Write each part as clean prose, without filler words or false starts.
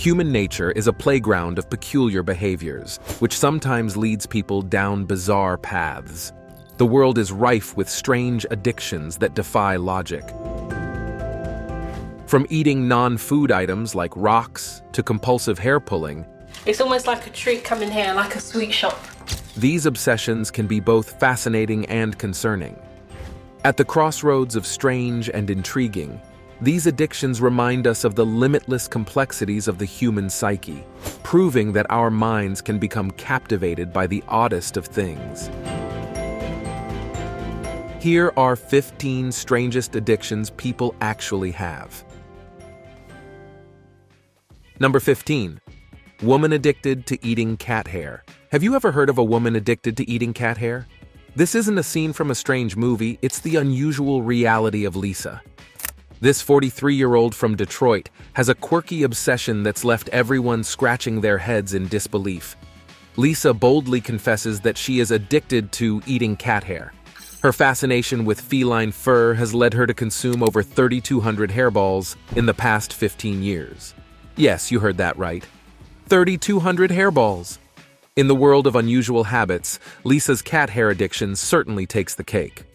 Human nature is a playground of peculiar behaviors, which sometimes leads people down bizarre paths. The world is rife with strange addictions that defy logic. From eating non-food items like rocks to compulsive hair pulling, it's almost like a treat coming here, like a sweet shop. These obsessions can be both fascinating and concerning. At the crossroads of strange and intriguing, these addictions remind us of the limitless complexities of the human psyche, proving that our minds can become captivated by the oddest of things. Here are 15 strangest addictions people actually have. Number 15. Woman addicted to eating cat hair. Have you ever heard of a woman addicted to eating cat hair? This isn't a scene from a strange movie, it's the unusual reality of Lisa. This 43-year-old from Detroit has a quirky obsession that's left everyone scratching their heads in disbelief. Lisa boldly confesses that she is addicted to eating cat hair. Her fascination with feline fur has led her to consume over 3,200 hairballs in the past 15 years. Yes, you heard that right. 3,200 hairballs! In the world of unusual habits, Lisa's cat hair addiction certainly takes the cake.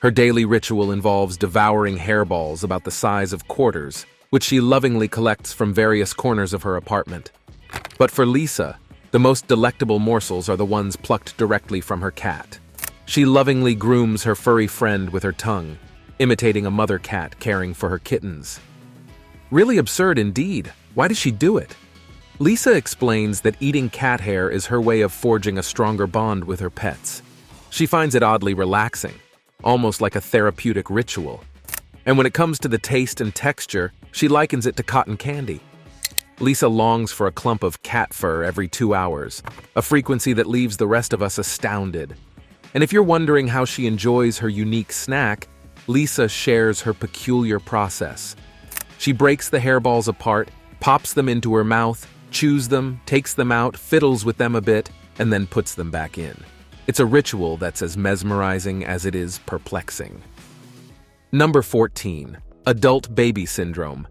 Her daily ritual involves devouring hairballs about the size of quarters, which she lovingly collects from various corners of her apartment. But for Lisa, the most delectable morsels are the ones plucked directly from her cat. She lovingly grooms her furry friend with her tongue, imitating a mother cat caring for her kittens. Really absurd indeed. Why does she do it? Lisa explains that eating cat hair is her way of forging a stronger bond with her pets. She finds it oddly relaxing, almost like a therapeutic ritual. And when it comes to the taste and texture, she likens it to cotton candy. Lisa longs for a clump of cat fur every 2 hours, a frequency that leaves the rest of us astounded. And if you're wondering how she enjoys her unique snack, Lisa shares her peculiar process. She breaks the hairballs apart, pops them into her mouth, chews them, takes them out, fiddles with them a bit, and then puts them back in. It's a ritual that's as mesmerizing as it is perplexing. Number 14. Adult baby syndrome.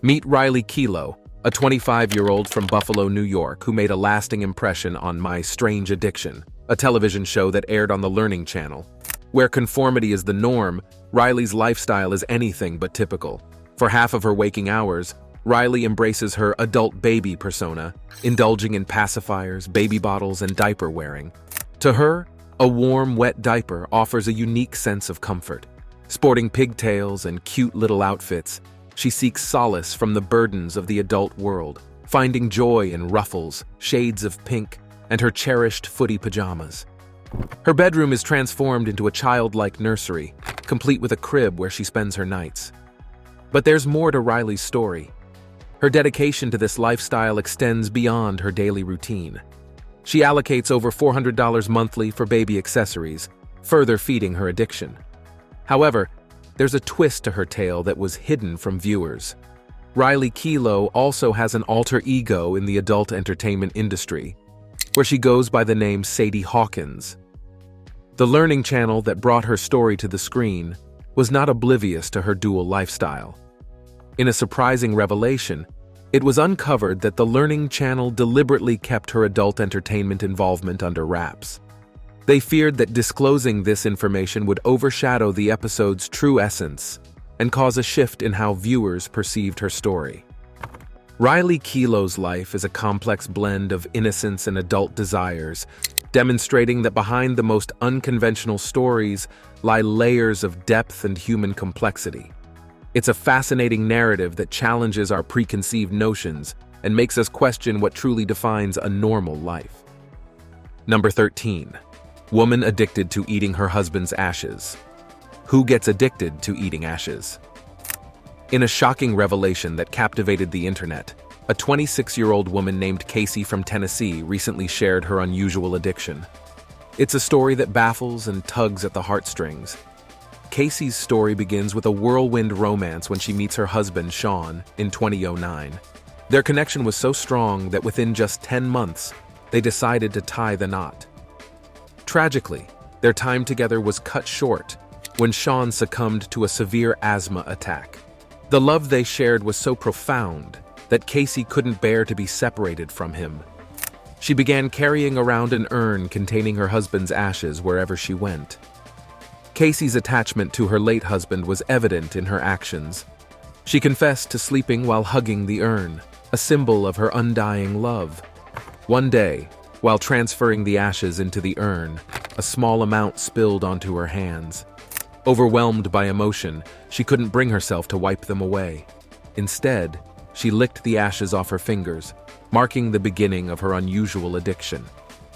Meet Riley Kelo, a 25-year-old from Buffalo, New York, who made a lasting impression on My Strange Addiction, a television show that aired on the Learning Channel. Where conformity is the norm, Riley's lifestyle is anything but typical. For half of her waking hours, Riley embraces her adult baby persona, indulging in pacifiers, baby bottles, and diaper wearing. To her, a warm, wet diaper offers a unique sense of comfort. Sporting pigtails and cute little outfits, she seeks solace from the burdens of the adult world, finding joy in ruffles, shades of pink, and her cherished footy pajamas. Her bedroom is transformed into a childlike nursery, complete with a crib where she spends her nights. But there's more to Riley's story. Her dedication to this lifestyle extends beyond her daily routine. She allocates over $400 monthly for baby accessories, further feeding her addiction. However, there's a twist to her tale that was hidden from viewers. Riley Kelo also has an alter ego in the adult entertainment industry, where she goes by the name Sadie Hawkins. The Learning Channel that brought her story to the screen was not oblivious to her dual lifestyle. In a surprising revelation, it was uncovered that the Learning Channel deliberately kept her adult entertainment involvement under wraps. They feared that disclosing this information would overshadow the episode's true essence and cause a shift in how viewers perceived her story. Riley Kelo's life is a complex blend of innocence and adult desires, demonstrating that behind the most unconventional stories lie layers of depth and human complexity. It's a fascinating narrative that challenges our preconceived notions and makes us question what truly defines a normal life. Number 13. Woman addicted to eating her husband's ashes. Who gets addicted to eating ashes? In a shocking revelation that captivated the internet, a 26-year-old woman named Casey from Tennessee recently shared her unusual addiction. It's a story that baffles and tugs at the heartstrings. Casey's story begins with a whirlwind romance when she meets her husband, Sean, in 2009. Their connection was so strong that within just 10 months, they decided to tie the knot. Tragically, their time together was cut short when Sean succumbed to a severe asthma attack. The love they shared was so profound that Casey couldn't bear to be separated from him. She began carrying around an urn containing her husband's ashes wherever she went. Casey's attachment to her late husband was evident in her actions. She confessed to sleeping while hugging the urn, a symbol of her undying love. One day, while transferring the ashes into the urn, a small amount spilled onto her hands. Overwhelmed by emotion, she couldn't bring herself to wipe them away. Instead, she licked the ashes off her fingers, marking the beginning of her unusual addiction.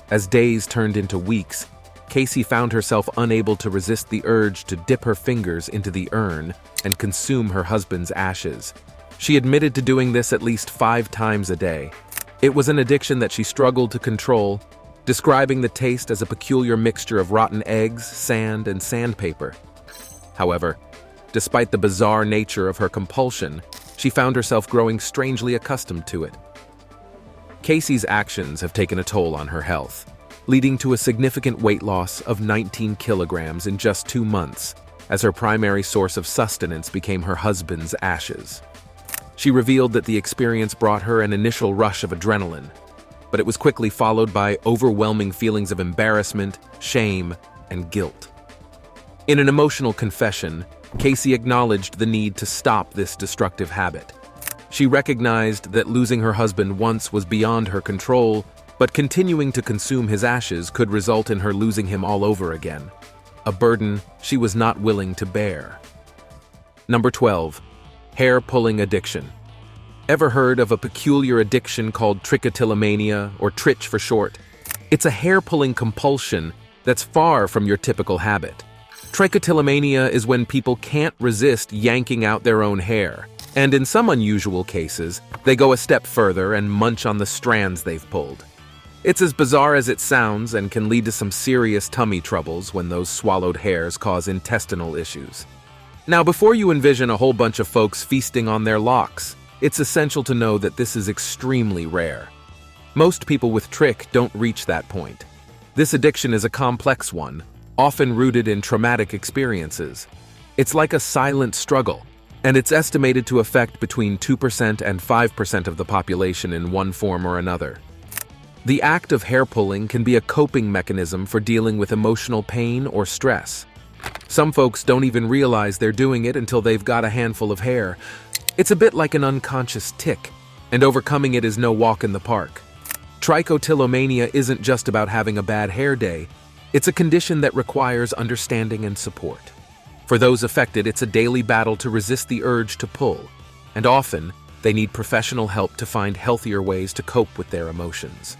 As days turned into weeks, Casey found herself unable to resist the urge to dip her fingers into the urn and consume her husband's ashes. She admitted to doing this at least 5 times a day. It was an addiction that she struggled to control, describing the taste as a peculiar mixture of rotten eggs, sand, and sandpaper. However, despite the bizarre nature of her compulsion, she found herself growing strangely accustomed to it. Casey's actions have taken a toll on her health, leading to a significant weight loss of 19 kilograms in just 2 months, as her primary source of sustenance became her husband's ashes. She revealed that the experience brought her an initial rush of adrenaline, but it was quickly followed by overwhelming feelings of embarrassment, shame, and guilt. In an emotional confession, Casey acknowledged the need to stop this destructive habit. She recognized that losing her husband once was beyond her control, but continuing to consume his ashes could result in her losing him all over again, a burden she was not willing to bear. Number 12. Hair-pulling addiction. Ever heard of a peculiar addiction called trichotillomania, or trich for short? It's a hair-pulling compulsion that's far from your typical habit. Trichotillomania is when people can't resist yanking out their own hair, and in some unusual cases, they go a step further and munch on the strands they've pulled. It's as bizarre as it sounds and can lead to some serious tummy troubles when those swallowed hairs cause intestinal issues. Now, before you envision a whole bunch of folks feasting on their locks, it's essential to know that this is extremely rare. Most people with trich don't reach that point. This addiction is a complex one, often rooted in traumatic experiences. It's like a silent struggle, and it's estimated to affect between 2% and 5% of the population in one form or another. The act of hair pulling can be a coping mechanism for dealing with emotional pain or stress. Some folks don't even realize they're doing it until they've got a handful of hair. It's a bit like an unconscious tic, and overcoming it is no walk in the park. Trichotillomania isn't just about having a bad hair day. It's a condition that requires understanding and support. For those affected, it's a daily battle to resist the urge to pull, and often they need professional help to find healthier ways to cope with their emotions.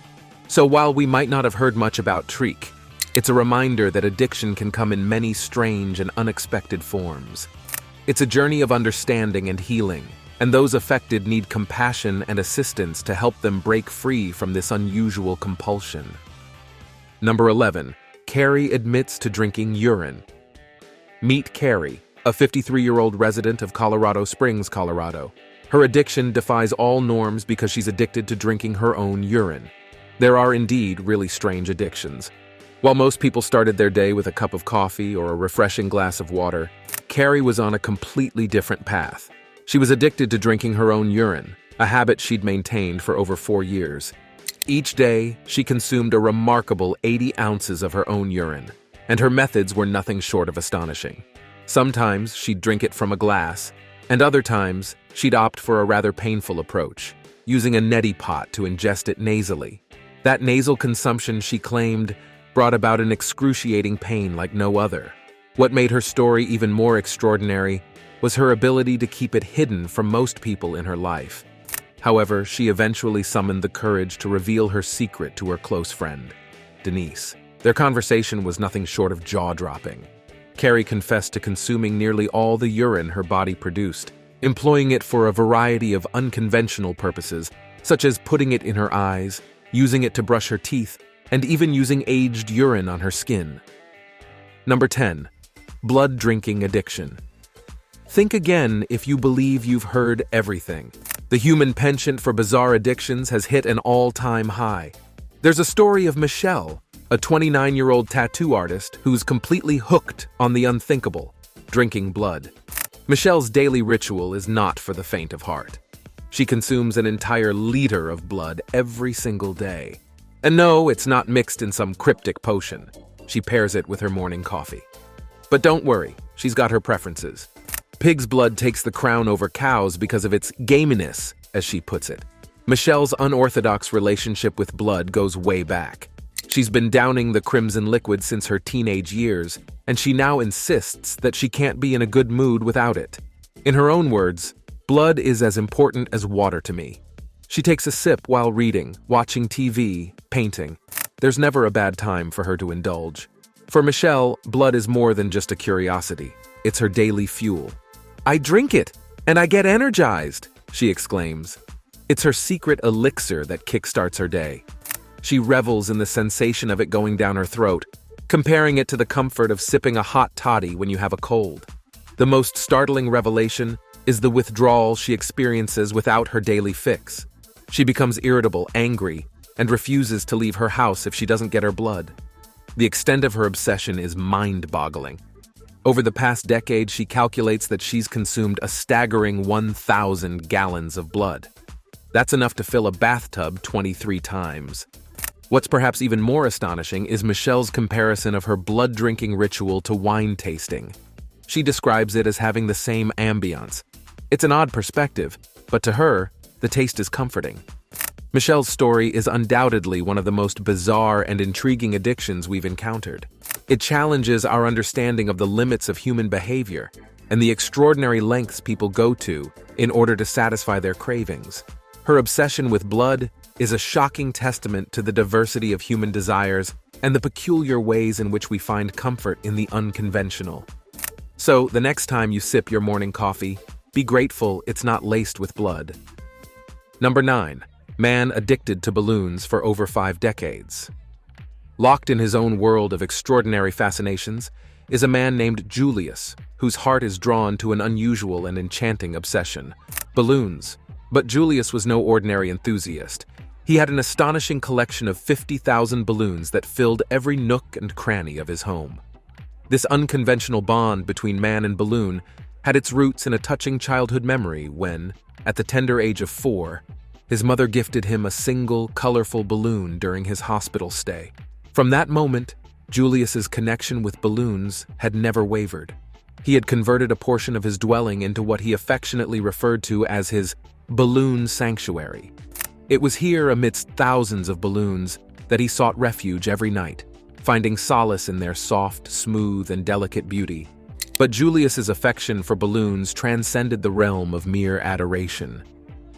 So while we might not have heard much about trich, it's a reminder that addiction can come in many strange and unexpected forms. It's a journey of understanding and healing, and those affected need compassion and assistance to help them break free from this unusual compulsion. Number 11. Carrie admits to drinking urine. Meet Carrie, a 53-year-old resident of Colorado Springs, Colorado. Her addiction defies all norms because she's addicted to drinking her own urine. There are indeed really strange addictions. While most people started their day with a cup of coffee or a refreshing glass of water, Carrie was on a completely different path. She was addicted to drinking her own urine, a habit she'd maintained for over 4 years. Each day, she consumed a remarkable 80 ounces of her own urine, and her methods were nothing short of astonishing. Sometimes she'd drink it from a glass, and other times she'd opt for a rather painful approach, using a neti pot to ingest it nasally. That nasal consumption, she claimed, brought about an excruciating pain like no other. What made her story even more extraordinary was her ability to keep it hidden from most people in her life. However, she eventually summoned the courage to reveal her secret to her close friend, Denise. Their conversation was nothing short of jaw-dropping. Carrie confessed to consuming nearly all the urine her body produced, employing it for a variety of unconventional purposes, such as putting it in her eyes, using it to brush her teeth, and even using aged urine on her skin. Number 10. Blood drinking addiction. Think again if you believe you've heard everything. The human penchant for bizarre addictions has hit an all-time high. There's a story of Michelle, a 29-year-old tattoo artist who's completely hooked on the unthinkable, drinking blood. Michelle's daily ritual is not for the faint of heart. She consumes an entire liter of blood every single day. And no, it's not mixed in some cryptic potion. She pairs it with her morning coffee. But don't worry, she's got her preferences. Pig's blood takes the crown over cows because of its gaminess, as she puts it. Michelle's unorthodox relationship with blood goes way back. She's been downing the crimson liquid since her teenage years, and she now insists that she can't be in a good mood without it. In her own words, blood is as important as water to me. She takes a sip while reading, watching TV, painting. There's never a bad time for her to indulge. For Michelle, blood is more than just a curiosity. It's her daily fuel. "I drink it, and I get energized," she exclaims. It's her secret elixir that kickstarts her day. She revels in the sensation of it going down her throat, comparing it to the comfort of sipping a hot toddy when you have a cold. The most startling revelation is the withdrawal she experiences without her daily fix. She becomes irritable, angry, and refuses to leave her house if she doesn't get her blood. The extent of her obsession is mind-boggling. Over the past decade, she calculates that she's consumed a staggering 1,000 gallons of blood. That's enough to fill a bathtub 23 times. What's perhaps even more astonishing is Michelle's comparison of her blood-drinking ritual to wine tasting. She describes it as having the same ambiance. It's an odd perspective, but to her, the taste is comforting. Michelle's story is undoubtedly one of the most bizarre and intriguing addictions we've encountered. It challenges our understanding of the limits of human behavior and the extraordinary lengths people go to in order to satisfy their cravings. Her obsession with blood is a shocking testament to the diversity of human desires and the peculiar ways in which we find comfort in the unconventional. So, the next time you sip your morning coffee, be grateful it's not laced with blood. Number 9. Man addicted to balloons for over 5 decades. Locked in his own world of extraordinary fascinations is a man named Julius, whose heart is drawn to an unusual and enchanting obsession: balloons. But Julius was no ordinary enthusiast. He had an astonishing collection of 50,000 balloons that filled every nook and cranny of his home. This unconventional bond between man and balloon had its roots in a touching childhood memory when, at the tender age of 4, his mother gifted him a single, colorful balloon during his hospital stay. From that moment, Julius's connection with balloons had never wavered. He had converted a portion of his dwelling into what he affectionately referred to as his balloon sanctuary. It was here, amidst thousands of balloons, that he sought refuge every night, finding solace in their soft, smooth, and delicate beauty. But Julius's affection for balloons transcended the realm of mere adoration.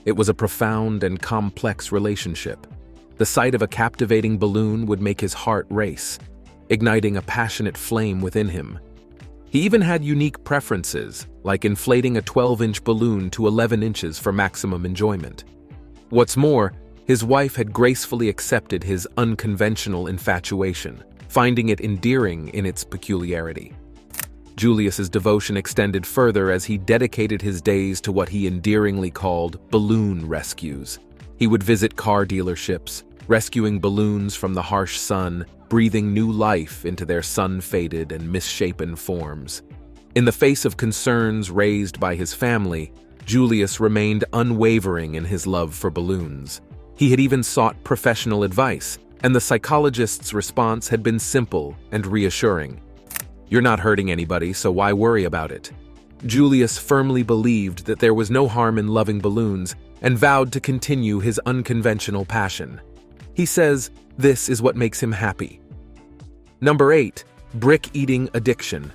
It was a profound and complex relationship. The sight of a captivating balloon would make his heart race, igniting a passionate flame within him. He even had unique preferences, like inflating a 12-inch balloon to 11 inches for maximum enjoyment. What's more, his wife had gracefully accepted his unconventional infatuation, finding it endearing in its peculiarity. Julius's devotion extended further as he dedicated his days to what he endearingly called balloon rescues. He would visit car dealerships, rescuing balloons from the harsh sun, breathing new life into their sun-faded and misshapen forms. In the face of concerns raised by his family, Julius remained unwavering in his love for balloons. He had even sought professional advice, and the psychologist's response had been simple and reassuring. "You're not hurting anybody, so why worry about it?" Julius firmly believed that there was no harm in loving balloons and vowed to continue his unconventional passion. He says this is what makes him happy. Number 8. Brick-eating addiction.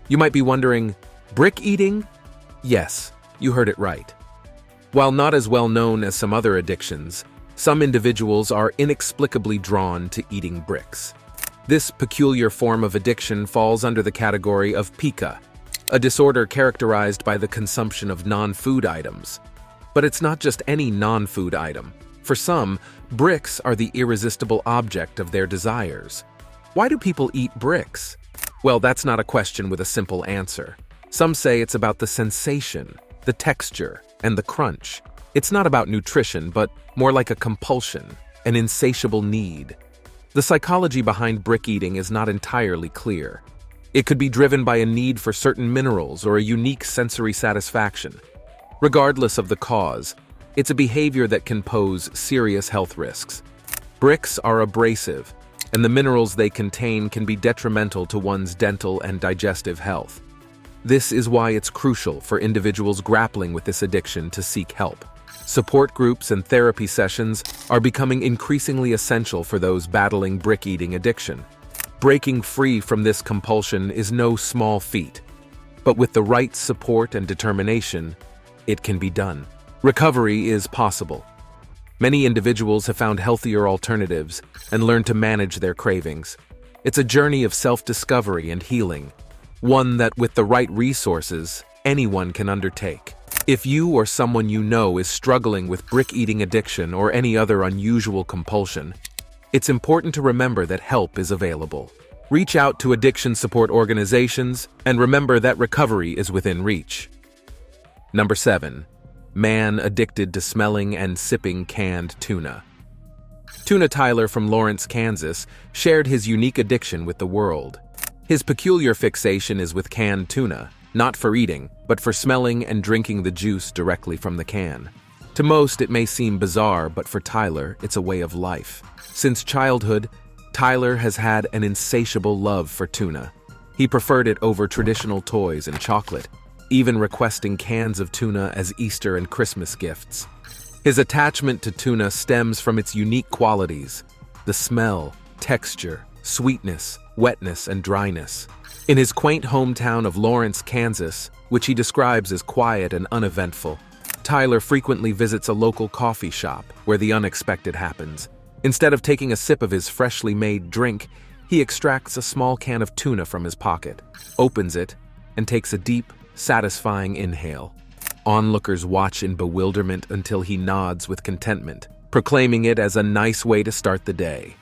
You might be wondering, brick-eating? Yes, you heard it right. While not as well known as some other addictions, some individuals are inexplicably drawn to eating bricks. This peculiar form of addiction falls under the category of pica, a disorder characterized by the consumption of non-food items. But it's not just any non-food item. For some, bricks are the irresistible object of their desires. Why do people eat bricks? Well, that's not a question with a simple answer. Some say it's about the sensation, the texture, and the crunch. It's not about nutrition, but more like a compulsion, an insatiable need. The psychology behind brick eating is not entirely clear. It could be driven by a need for certain minerals or a unique sensory satisfaction. Regardless of the cause, It's a behavior that can pose serious health risks. Bricks are abrasive, and the minerals they contain can be detrimental to one's dental and digestive health. This is why it's crucial for individuals grappling with this addiction to seek help. Support groups and therapy sessions are becoming increasingly essential for those battling brick-eating addiction. Breaking free from this compulsion is no small feat, but with the right support and determination, it can be done. Recovery is possible. Many individuals have found healthier alternatives and learned to manage their cravings. It's a journey of self-discovery and healing, one that, with the right resources, anyone can undertake. If you or someone you know is struggling with brick-eating addiction or any other unusual compulsion, it's important to remember that help is available. Reach out to addiction support organizations and remember that recovery is within reach. Number 7. Man addicted to smelling and sipping canned tuna. Tuna Tyler from Lawrence, Kansas, shared his unique addiction with the world. His peculiar fixation is with canned tuna, not for eating, but for smelling and drinking the juice directly from the can. To most, it may seem bizarre, but for Tyler, it's a way of life. Since childhood, Tyler has had an insatiable love for tuna. He preferred it over traditional toys and chocolate, even requesting cans of tuna as Easter and Christmas gifts. His attachment to tuna stems from its unique qualities: the smell, texture, sweetness, wetness, and dryness. In his quaint hometown of Lawrence, Kansas, which he describes as quiet and uneventful, Tyler frequently visits a local coffee shop where the unexpected happens. Instead of taking a sip of his freshly made drink, he extracts a small can of tuna from his pocket, opens it, and takes a deep, satisfying inhale. Onlookers watch in bewilderment until he nods with contentment, proclaiming it as a nice way to start the day.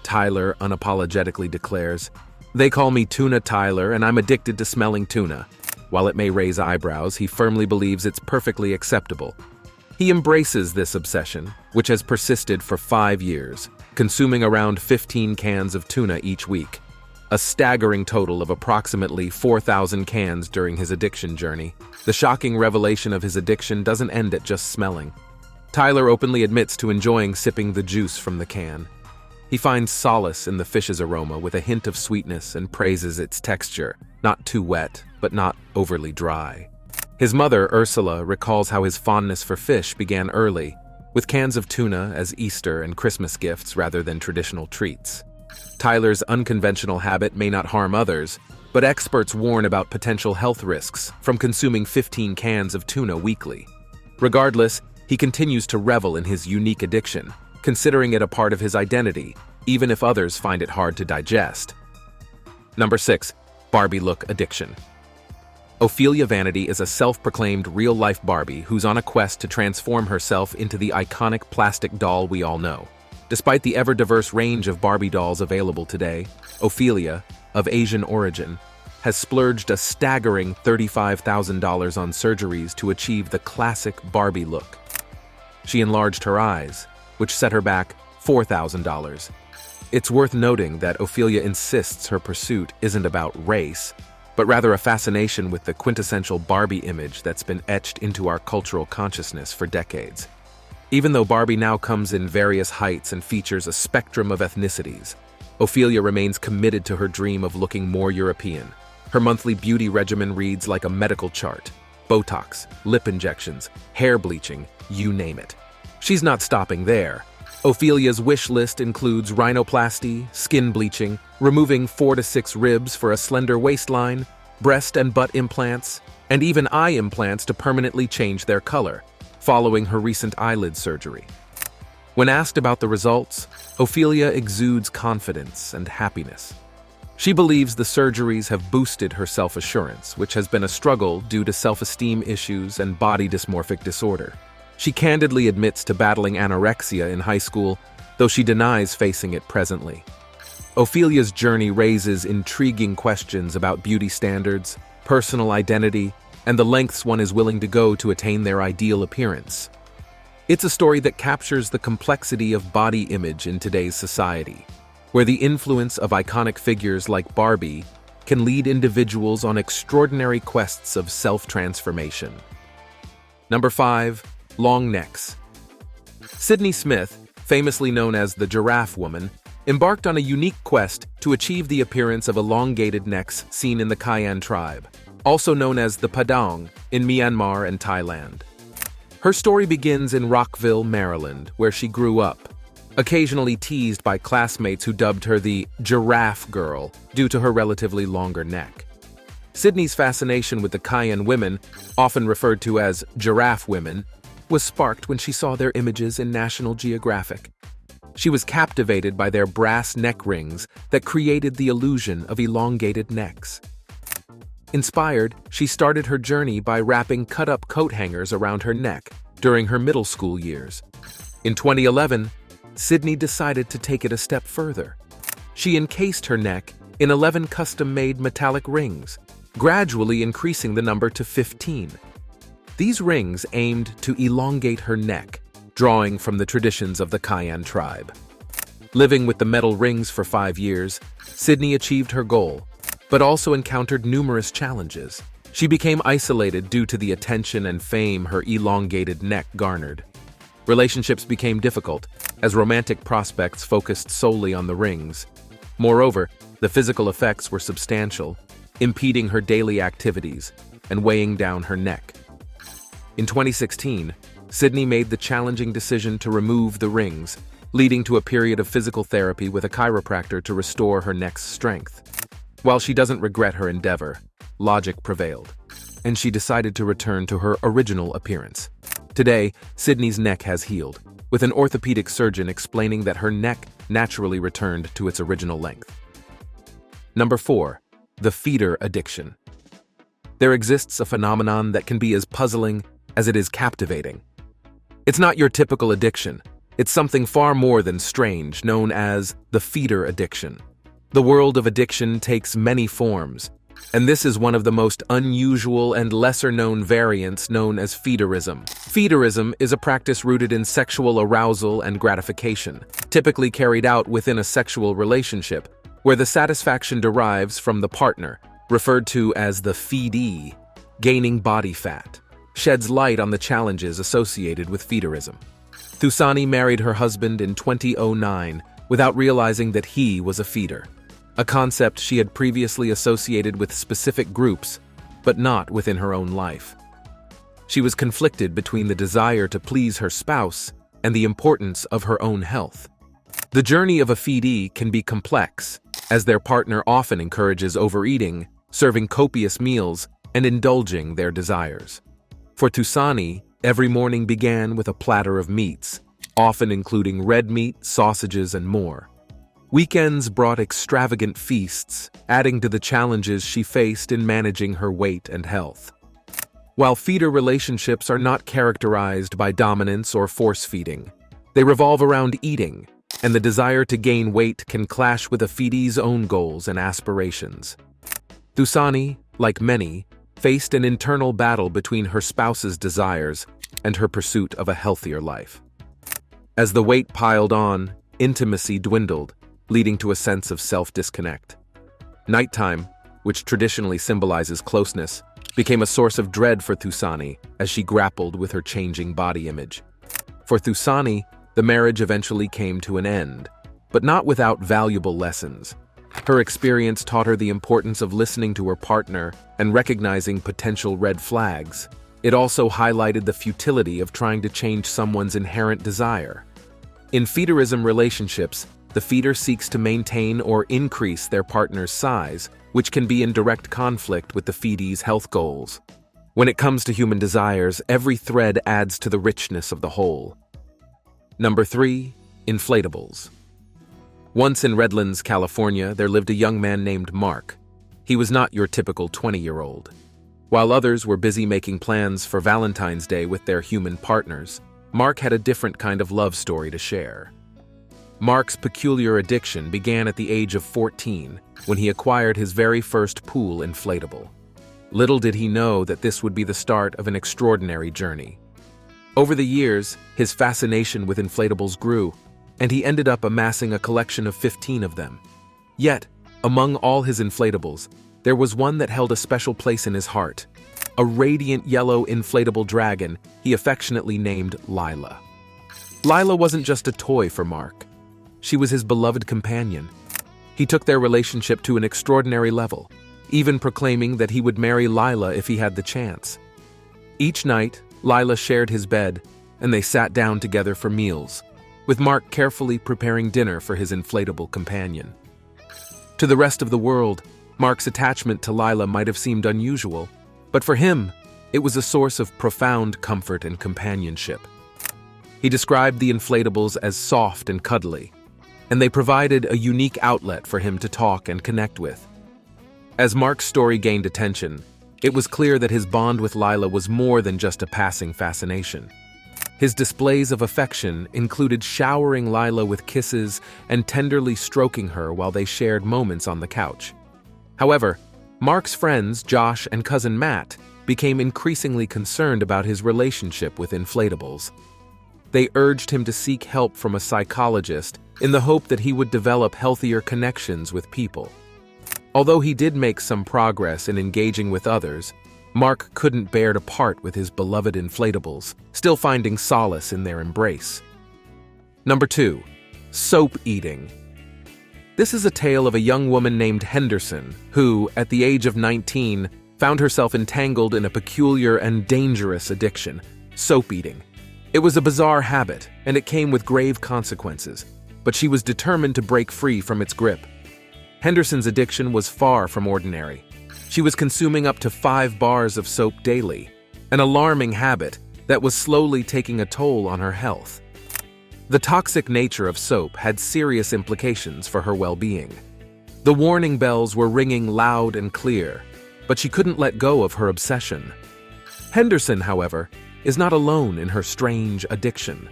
Tyler unapologetically declares, "They call me Tuna Tyler, and I'm addicted to smelling tuna." While it may raise eyebrows, he firmly believes it's perfectly acceptable. He embraces this obsession, which has persisted for 5 years, consuming around 15 cans of tuna each week, a staggering total of approximately 4,000 cans during his addiction journey. The shocking revelation of his addiction doesn't end at just smelling. Tyler openly admits to enjoying sipping the juice from the can. He finds solace in the fish's aroma with a hint of sweetness and praises its texture, not too wet, but not overly dry. His mother, Ursula, recalls how his fondness for fish began early, with cans of tuna as Easter and Christmas gifts rather than traditional treats. Tyler's unconventional habit may not harm others, but experts warn about potential health risks from consuming 15 cans of tuna weekly. Regardless, he continues to revel in his unique addiction, considering it a part of his identity, even if others find it hard to digest. Number 6. Barbie look addiction. Ophelia Vanity is a self-proclaimed real-life Barbie who's on a quest to transform herself into the iconic plastic doll we all know. Despite the ever-diverse range of Barbie dolls available today, Ophelia, of Asian origin, has splurged a staggering $35,000 on surgeries to achieve the classic Barbie look. She enlarged her eyes, which set her back $4,000. It's worth noting that Ophelia insists her pursuit isn't about race, but rather a fascination with the quintessential Barbie image that's been etched into our cultural consciousness for decades. Even though Barbie now comes in various heights and features a spectrum of ethnicities, Ophelia remains committed to her dream of looking more European. Her monthly beauty regimen reads like a medical chart: Botox, lip injections, hair bleaching, you name it. She's not stopping there. Ophelia's wish list includes rhinoplasty, skin bleaching, removing 4 to 6 ribs for a slender waistline, breast and butt implants, and even eye implants to permanently change their color, following her recent eyelid surgery. When asked about the results, Ophelia exudes confidence and happiness. She believes the surgeries have boosted her self-assurance, which has been a struggle due to self-esteem issues and body dysmorphic disorder. She candidly admits to battling anorexia in high school, though she denies facing it presently. Ophelia's journey raises intriguing questions about beauty standards, personal identity, and the lengths one is willing to go to attain their ideal appearance. It's a story that captures the complexity of body image in today's society, where the influence of iconic figures like Barbie can lead individuals on extraordinary quests of self-transformation. Number 5. Long necks. Sydney Smith, famously known as the Giraffe Woman, embarked on a unique quest to achieve the appearance of elongated necks seen in the Kayan tribe, also known as the Padang, in Myanmar and Thailand. Her story begins in Rockville, Maryland, where she grew up, occasionally teased by classmates who dubbed her the Giraffe Girl due to her relatively longer neck. Sydney's fascination with the Kayan women, often referred to as giraffe women, was sparked when she saw their images in National Geographic. She was captivated by their brass neck rings that created the illusion of elongated necks. Inspired, she started her journey by wrapping cut-up coat hangers around her neck during her middle school years. In 2011, Sydney decided to take it a step further. She encased her neck in 11 custom-made metallic rings, gradually increasing the number to 15. These rings aimed to elongate her neck, drawing from the traditions of the Kayan tribe. Living with the metal rings for 5 years, Sydney achieved her goal, but also encountered numerous challenges. She became isolated due to the attention and fame her elongated neck garnered. Relationships became difficult, as romantic prospects focused solely on the rings. Moreover, the physical effects were substantial, impeding her daily activities and weighing down her neck. In 2016, Sydney made the challenging decision to remove the rings, leading to a period of physical therapy with a chiropractor to restore her neck's strength. While she doesn't regret her endeavor, logic prevailed, and she decided to return to her original appearance. Today, Sydney's neck has healed, with an orthopedic surgeon explaining that her neck naturally returned to its original length. Number 4. The feeder addiction. There exists a phenomenon that can be as puzzling as it is captivating. It's not your typical addiction. It's something far more than strange, known as the feeder addiction. The world of addiction takes many forms, and this is one of the most unusual and lesser-known variants known as feederism. Feederism is a practice rooted in sexual arousal and gratification, typically carried out within a sexual relationship, where the satisfaction derives from the partner, referred to as the feedee, gaining body fat, sheds light on the challenges associated with feederism. Thusani married her husband in 2009 without realizing that he was a feeder, a concept she had previously associated with specific groups, but not within her own life. She was conflicted between the desire to please her spouse and the importance of her own health. The journey of a feedee can be complex, as their partner often encourages overeating, serving copious meals, and indulging their desires. For Thusani, every morning began with a platter of meats, often including red meat, sausages, and more. Weekends brought extravagant feasts, adding to the challenges she faced in managing her weight and health. While feeder relationships are not characterized by dominance or force-feeding, they revolve around eating, and the desire to gain weight can clash with a feedee's own goals and aspirations. Thusani, like many, faced an internal battle between her spouse's desires and her pursuit of a healthier life. As the weight piled on, intimacy dwindled, leading to a sense of self-disconnect. Nighttime, which traditionally symbolizes closeness, became a source of dread for Thusani as she grappled with her changing body image. For Thusani, the marriage eventually came to an end, but not without valuable lessons. Her experience taught her the importance of listening to her partner and recognizing potential red flags. It also highlighted the futility of trying to change someone's inherent desire. In feederism relationships, the feeder seeks to maintain or increase their partner's size, which can be in direct conflict with the feedee's health goals. When it comes to human desires, every thread adds to the richness of the whole. Number 3. Inflatables. Once in Redlands, California, there lived a young man named Mark. He was not your typical 20-year-old. While others were busy making plans for Valentine's Day with their human partners, Mark had a different kind of love story to share. Mark's peculiar addiction began at the age of 14 when he acquired his very first pool inflatable. Little did he know that this would be the start of an extraordinary journey. Over the years, his fascination with inflatables grew, and he ended up amassing a collection of 15 of them. Yet, among all his inflatables, there was one that held a special place in his heart. a radiant yellow inflatable dragon he affectionately named Lila. Lila wasn't just a toy for Mark. She was his beloved companion. He took their relationship to an extraordinary level, even proclaiming that he would marry Lila if he had the chance. Each night, Lila shared his bed, and they sat down together for meals, with Mark carefully preparing dinner for his inflatable companion. To the rest of the world, Mark's attachment to Lila might have seemed unusual, but for him, it was a source of profound comfort and companionship. He described the inflatables as soft and cuddly, and they provided a unique outlet for him to talk and connect with. As Mark's story gained attention, it was clear that his bond with Lila was more than just a passing fascination. His displays of affection included showering Lila with kisses and tenderly stroking her while they shared moments on the couch. However, Mark's friends, Josh and cousin Matt, became increasingly concerned about his relationship with inflatables. They urged him to seek help from a psychologist in the hope that he would develop healthier connections with people. Although he did make some progress in engaging with others, Mark couldn't bear to part with his beloved inflatables, still finding solace in their embrace. Number 2. Soap eating. This is a tale of a young woman named Henderson who, at the age of 19, found herself entangled in a peculiar and dangerous addiction: soap eating. It was a bizarre habit, and it came with grave consequences, but she was determined to break free from its grip. Henderson's addiction was far from ordinary. She was consuming up to 5 bars of soap daily, an alarming habit that was slowly taking a toll on her health. The toxic nature of soap had serious implications for her well-being. The warning bells were ringing loud and clear, but she couldn't let go of her obsession. Henderson, however, is not alone in her strange addiction.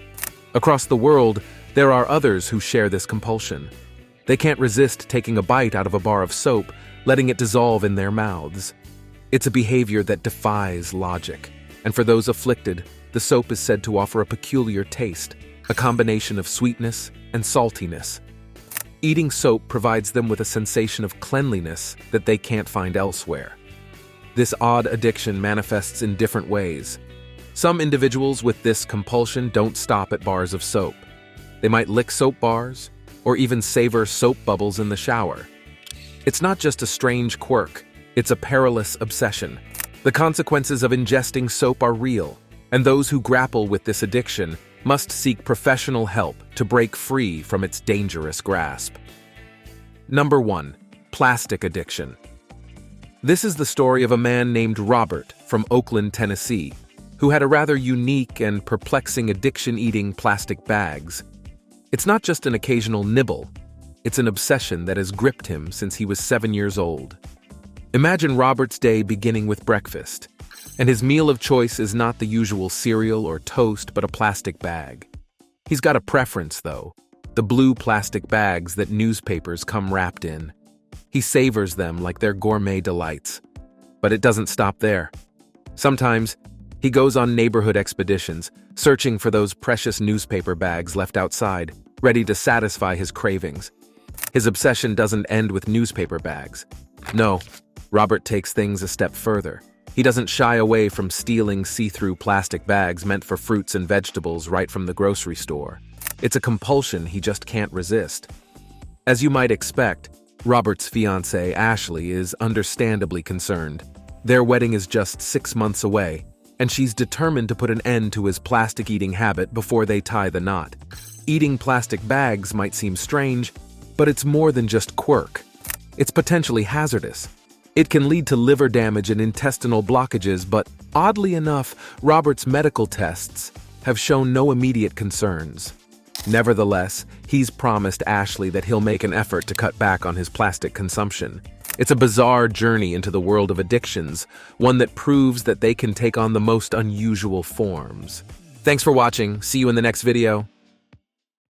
Across the world, there are others who share this compulsion. They can't resist taking a bite out of a bar of soap, letting it dissolve in their mouths. It's a behavior that defies logic, and for those afflicted, the soap is said to offer a peculiar taste, a combination of sweetness and saltiness. Eating soap provides them with a sensation of cleanliness that they can't find elsewhere. This odd addiction manifests in different ways. Some individuals with this compulsion don't stop at bars of soap. They might lick soap bars, or even savor soap bubbles in the shower. It's not just a strange quirk, it's a perilous obsession. The consequences of ingesting soap are real, and those who grapple with this addiction must seek professional help to break free from its dangerous grasp. Number 1. Plastic addiction. This is the story of a man named Robert from Oakland, Tennessee, who had a rather unique and perplexing addiction eating plastic bags. It's not just an occasional nibble, it's an obsession that has gripped him since he was 7 years old. Imagine Robert's day beginning with breakfast, and his meal of choice is not the usual cereal or toast but a plastic bag. He's got a preference, though: the blue plastic bags that newspapers come wrapped in. He savors them like they're gourmet delights. But it doesn't stop there. Sometimes, he goes on neighborhood expeditions, searching for those precious newspaper bags left outside, ready to satisfy his cravings. His obsession doesn't end with newspaper bags. No, Robert takes things a step further. He doesn't shy away from stealing see-through plastic bags meant for fruits and vegetables right from the grocery store. It's a compulsion he just can't resist. As you might expect, Robert's fiancée, Ashley, is understandably concerned. Their wedding is just 6 months away, and she's determined to put an end to his plastic-eating habit before they tie the knot. Eating plastic bags might seem strange, but it's more than just quirk. It's potentially hazardous. It can lead to liver damage and intestinal blockages, but oddly enough, Robert's medical tests have shown no immediate concerns. Nevertheless, he's promised Ashley that he'll make an effort to cut back on his plastic consumption. It's a bizarre journey into the world of addictions, one that proves that they can take on the most unusual forms. Thanks for watching. See you in the next video.